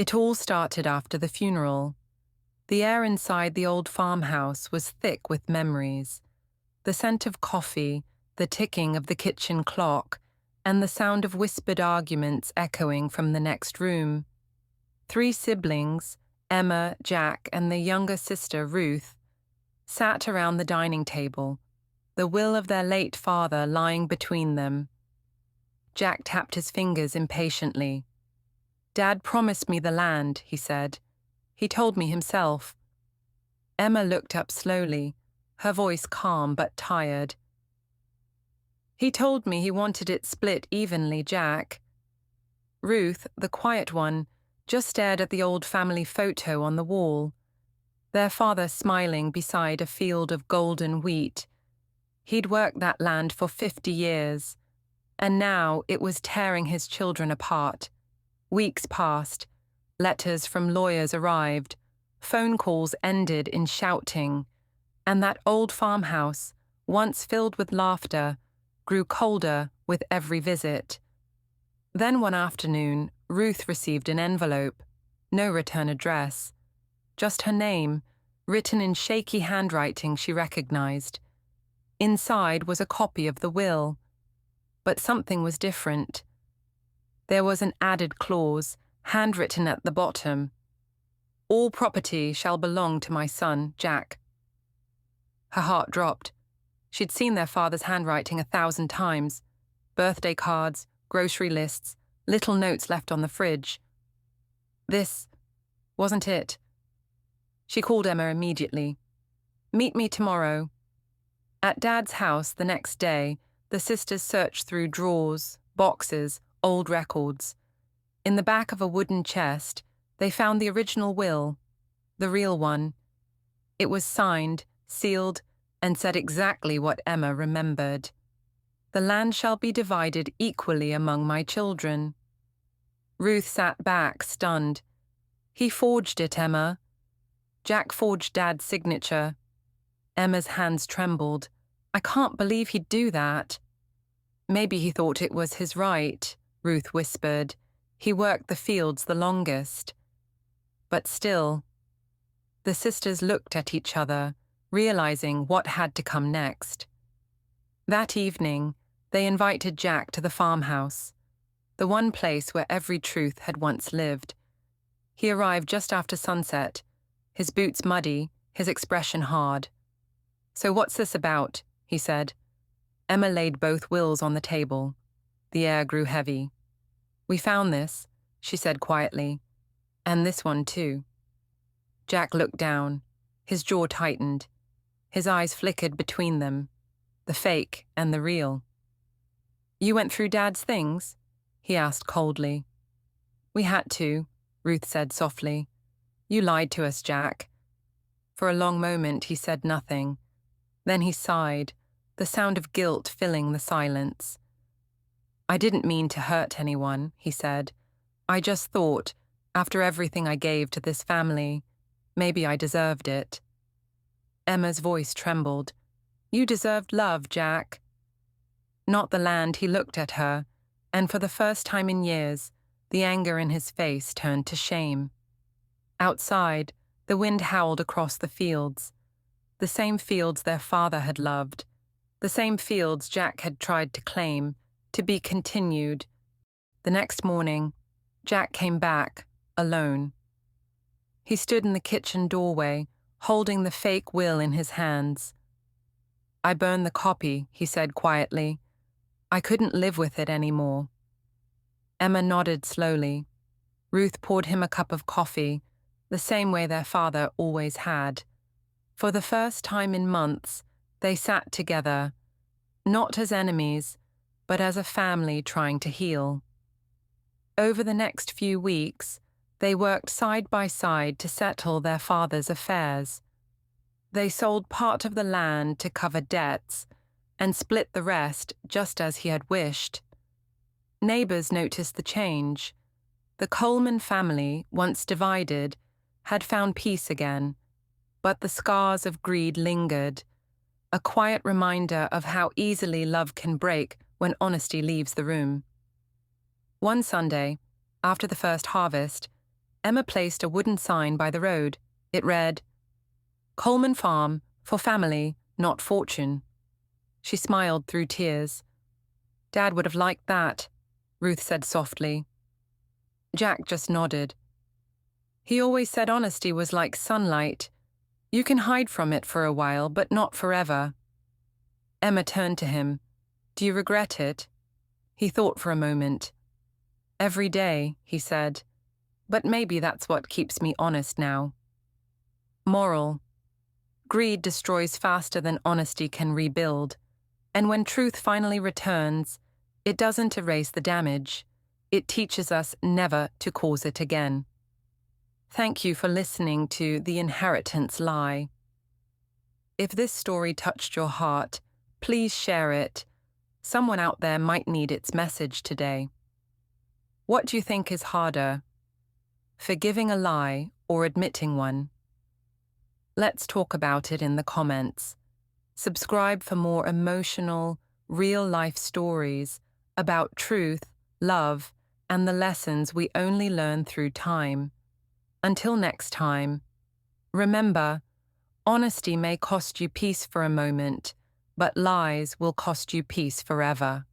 It all started after the funeral. The air inside the old farmhouse was thick with memories. The scent of coffee, the ticking of the kitchen clock, and the sound of whispered arguments echoing from the next room. 3 siblings, Emma, Jack, and their younger sister, Ruth, sat around the dining table, the will of their late father lying between them. Jack tapped his fingers impatiently. "Dad promised me the land," he said. "He told me himself." Emma looked up slowly, her voice calm but tired. "He told me he wanted it split evenly, Jack." Ruth, the quiet one, just stared at the old family photo on the wall, their father smiling beside a field of golden wheat. He'd worked that land for 50 years, and now it was tearing his children apart. Weeks passed, letters from lawyers arrived, phone calls ended in shouting, and that old farmhouse, once filled with laughter, grew colder with every visit. Then one afternoon, Ruth received an envelope, no return address, just her name, written in shaky handwriting she recognized. Inside was a copy of the will, but something was different. There was an added clause, handwritten at the bottom. "All property shall belong to my son, Jack." Her heart dropped. She'd seen their father's handwriting 1,000 times. Birthday cards, grocery lists, little notes left on the fridge. This wasn't it. She called Emma immediately. "Meet me tomorrow." At Dad's house the next day, the sisters searched through drawers, boxes, old records. In the back of a wooden chest, they found the original will, the real one. It was signed, sealed, and said exactly what Emma remembered. "The land shall be divided equally among my children." Ruth sat back, stunned. "He forged it, Emma." Jack forged Dad's signature. Emma's hands trembled. "I can't believe he'd do that." "Maybe he thought it was his right," Ruth whispered. "He worked the fields the longest." But still, the sisters looked at each other, realizing what had to come next. That evening, they invited Jack to the farmhouse, the one place where every truth had once lived. He arrived just after sunset, his boots muddy, his expression hard. "So what's this about?" he said. Emma laid both wills on the table. The air grew heavy. "We found this," she said quietly, "and this one too." Jack looked down. His jaw tightened. His eyes flickered between them, the fake and the real. "You went through Dad's things?" he asked coldly. "We had to," Ruth said softly. "You lied to us, Jack." For a long moment he said nothing. Then he sighed, the sound of guilt filling the silence. "I didn't mean to hurt anyone," he said. "I just thought, after everything I gave to this family, maybe I deserved it." Emma's voice trembled. "You deserved love, Jack." Not the land. He looked at her, and for the first time in years, the anger in his face turned to shame. Outside, the wind howled across the fields. The same fields their father had loved. The same fields Jack had tried to claim, to be continued. The next morning, Jack came back, alone. He stood in the kitchen doorway, holding the fake will in his hands. "I burned the copy," he said quietly. "I couldn't live with it anymore." Emma nodded slowly. Ruth poured him a cup of coffee, the same way their father always had. For the first time in months, they sat together, not as enemies, but as a family trying to heal. Over the next few weeks, they worked side by side to settle their father's affairs. They sold part of the land to cover debts and split the rest just as he had wished. Neighbors noticed the change. The Coleman family, once divided, had found peace again, but the scars of greed lingered, a quiet reminder of how easily love can break when honesty leaves the room. One Sunday, after the first harvest, Emma placed a wooden sign by the road. It read, Coleman Farm, for family, not fortune. She smiled through tears. Dad would have liked that, Ruth said softly. Jack just nodded. He always said honesty was like sunlight. You can hide from it for a while, but not forever. Emma turned to him. Do you regret it? He thought for a moment. Every day, he said. But maybe that's what keeps me honest now. Moral. Greed destroys faster than honesty can rebuild. And when truth finally returns, it doesn't erase the damage. It teaches us never to cause it again. Thank you for listening to The Inheritance Lie. If this story touched your heart, please share it. Someone out there might need its message today. What do you think is harder, forgiving a lie or admitting one? Let's talk about it in the comments. Subscribe for more emotional, real-life stories about truth, love, and the lessons we only learn through time. Until next time, remember, honesty may cost you peace for a moment, but lies will cost you peace forever.